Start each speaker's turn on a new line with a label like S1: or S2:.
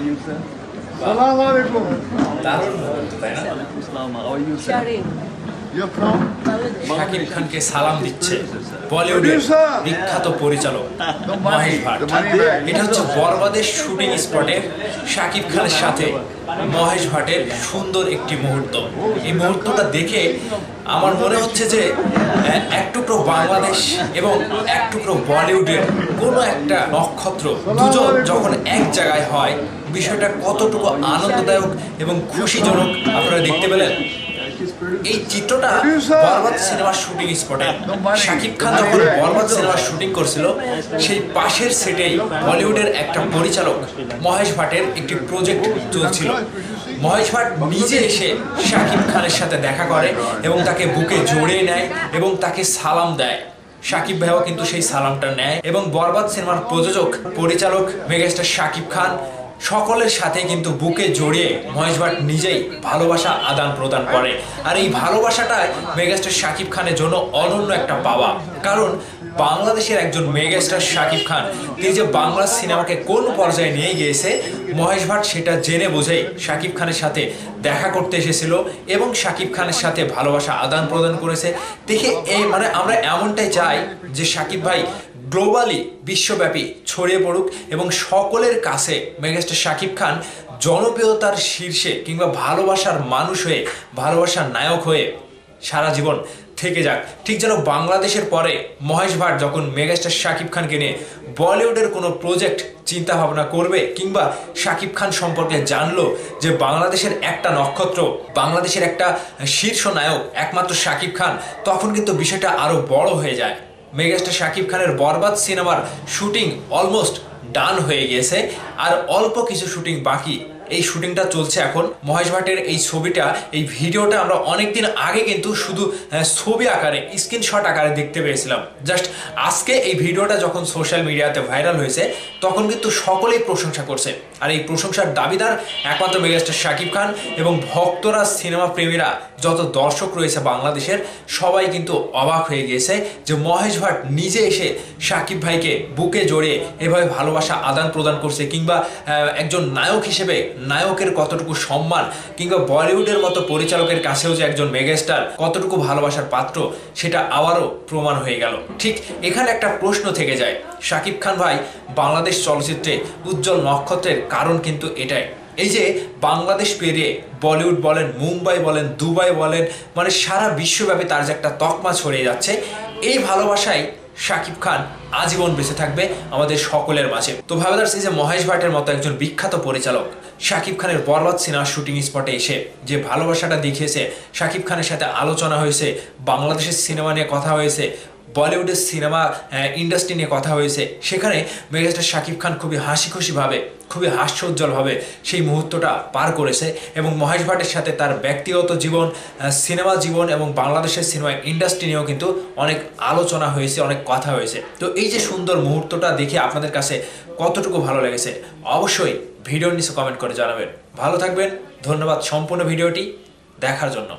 S1: you, sir? Assalamu alaikum.
S2: দারুণ মুহূর্ত, তাই না?
S1: Islam, how are you, sir?
S3: Sharin.
S1: You're from?
S2: Shakib খানকে সালাম দিচ্ছে বলিউডের বিখ্যাত পরিচালক মহেশ ভাট। এটা হচ্ছে বরবাদের শুটিং স্পটে শাকিব খানের সাথে মহেশ ভাটের সুন্দর একটি মুহূর্ত। এই মুহূর্তটা দেখে আমার মনে হচ্ছে যে এক টুকরো বাংলাদেশ এবং এক টুকরো বলিউডের কোনো একটা নক্ষত্র দুজন যখন এক জায়গায় হয়, বিষয়টা কতটুকু আনন্দদায়ক এবং খুশিজনক আপনারা দেখতে পেলেন। এই চিত্রটা বরবাদ সিনেমার শুটিং স্পটে শাকিব খান যখন বরবাদ সিনেমার শুটিং করছিল, সেই পাশের সেটেই বলিউডের একটা পরিচালক মহেশ ভাটের একটি প্রজেক্ট চলছিল। মহেশ ভাট নিজে এসে শাকিব খানের সাথে দেখা করে এবং তাকে বুকে জড়িয়ে নেয় এবং তাকে সালাম দেয়। শাকিব ভাইও কিন্তু সেই সালামটা নেয় এবং বরবাদ সিনেমার প্রযোজক পরিচালক মেগাস্টার শাকিব খান সকলের সাথে কিন্তু বুকে জড়িয়ে মহেশ ভাট নিজেই ভালোবাসা আদান প্রদান করে। আর এই ভালোবাসাটাই মেগাস্টার শাকিব খানের জন্য অনন্য একটা পাওয়া। কারণ বাংলাদেশের একজন মেগাস্টার শাকিব খান, তিনি যে বাংলা সিনেমাকে কোন পর্যায়ে নিয়ে গিয়েছে, মহেশ ভাট সেটা জেনে বুঝেই শাকিব খানের সাথে দেখা করতে এসেছিল এবং শাকিব খানের সাথে ভালোবাসা আদান প্রদান করেছে। দেখে এই মানে আমরা এমনটাই চাই যে শাকিব ভাই গ্লোবালি বিশ্বব্যাপী ছড়িয়ে পড়ুক এবং সকলের কাছে মেগাস্টার শাকিব খান জনপ্রিয়তার শীর্ষে কিংবা ভালোবাসার মানুষ হয়ে, ভালোবাসার নায়ক হয়ে সারা জীবন থেকে যাক। ঠিক যেন বাংলাদেশের পরে মহেশ ভাট যখন মেগাস্টার শাকিব খানকে নিয়ে বলিউডের কোনো প্রজেক্ট চিন্তা ভাবনা করবে কিংবা শাকিব খান সম্পর্কে জানলো যে বাংলাদেশের একটা নক্ষত্র, বাংলাদেশের একটা শীর্ষ নায়ক একমাত্র শাকিব খান, তখন কিন্তু বিষয়টা আরো বড় হয়ে যায়। মেগাস্টার শাকিব খানের বরবাদ সিনেমার শুটিং অলমোস্ট ডান হয়ে গিয়েছে, আর অল্প কিছু শুটিং বাকি। এই শুটিংটা চলছে এখন। মহেশ ভাটের এই ছবিটা, এই ভিডিওটা আমরা অনেকদিন আগে কিন্তু শুধু ছবি আকারে, স্ক্রিনশট আকারে দেখতে পেয়েছিলাম। জাস্ট আজকে এই ভিডিওটা যখন সোশ্যাল মিডিয়াতে ভাইরাল হয়েছে, তখন কিন্তু সকলেই প্রশংসা করছে। আর এই প্রশংসার দাবিদার একমাত্র মেগাস্টার শাকিব খান এবং ভক্তরা, সিনেমা প্রেমীরা, যত দর্শক রয়েছে বাংলাদেশের, সবাই কিন্তু অবাক হয়ে গিয়েছে যে মহেশ ভাট নিজে এসে শাকিব ভাইকে বুকে জড়িয়ে এভাবে ভালোবাসা আদান প্রদান করছে, কিংবা একজন নায়ক হিসেবে নায়কের কতটুকু সম্মান, কিংবা বলিউডের মতো পরিচালকের কাছেও যে একজন মেগাস্টার কতটুকু ভালোবাসার পাত্র, সেটা আবারও প্রমাণ হয়ে গেল। ঠিক এখানে একটা প্রশ্ন থেকে যায়, শাকিব খান ভাই বাংলাদেশ চলচ্চিত্রে উজ্জ্বল নক্ষত্রের কারণ কিন্তু এটাই, এই যে বাংলাদেশ পেরিয়ে বলিউড বলেন, মুম্বাই বলেন, দুবাই বলেন, মানে সারা বিশ্বব্যাপী তার যে একটা তকমা ছড়িয়ে যাচ্ছে, এই ভালোবাসায় শাকিব খান আজীবন বেঁচে থাকবে আমাদের সকলের মাঝে। তো ভাবেদার্স, এই যে মহেশ ভাটের মতো একজন বিখ্যাত পরিচালক শাকিব খানের বরবাদ সিনেমার শুটিং স্পটে এসে যে ভালোবাসাটা দেখিয়েছে, শাকিব খানের সাথে আলোচনা হয়েছে, বাংলাদেশের সিনেমা নিয়ে কথা হয়েছে, বলিউডের সিনেমা ইন্ডাস্ট্রি নিয়ে কথা হয়েছে, সেখানে মেগাস্টার শাকিব খান খুবই হাসি খুশিভাবে, খুবই হাস্যোজ্জ্বলভাবে সেই মুহূর্তটা পার করেছে। এবং মহেশ ভাটের সাথে তার ব্যক্তিগত জীবন, সিনেমা জীবন এবং বাংলাদেশের সিনেমা ইন্ডাস্ট্রি নিয়েও কিন্তু অনেক আলোচনা হয়েছে, অনেক কথা হয়েছে। তো এই যে সুন্দর মুহূর্তটা দেখে আপনাদের কাছে কতটুকু ভালো লেগেছে, অবশ্যই ভিডিওর নিচে কমেন্ট করে জানাবেন। ভালো থাকবেন, ধন্যবাদ সম্পূর্ণ ভিডিওটি দেখার জন্য।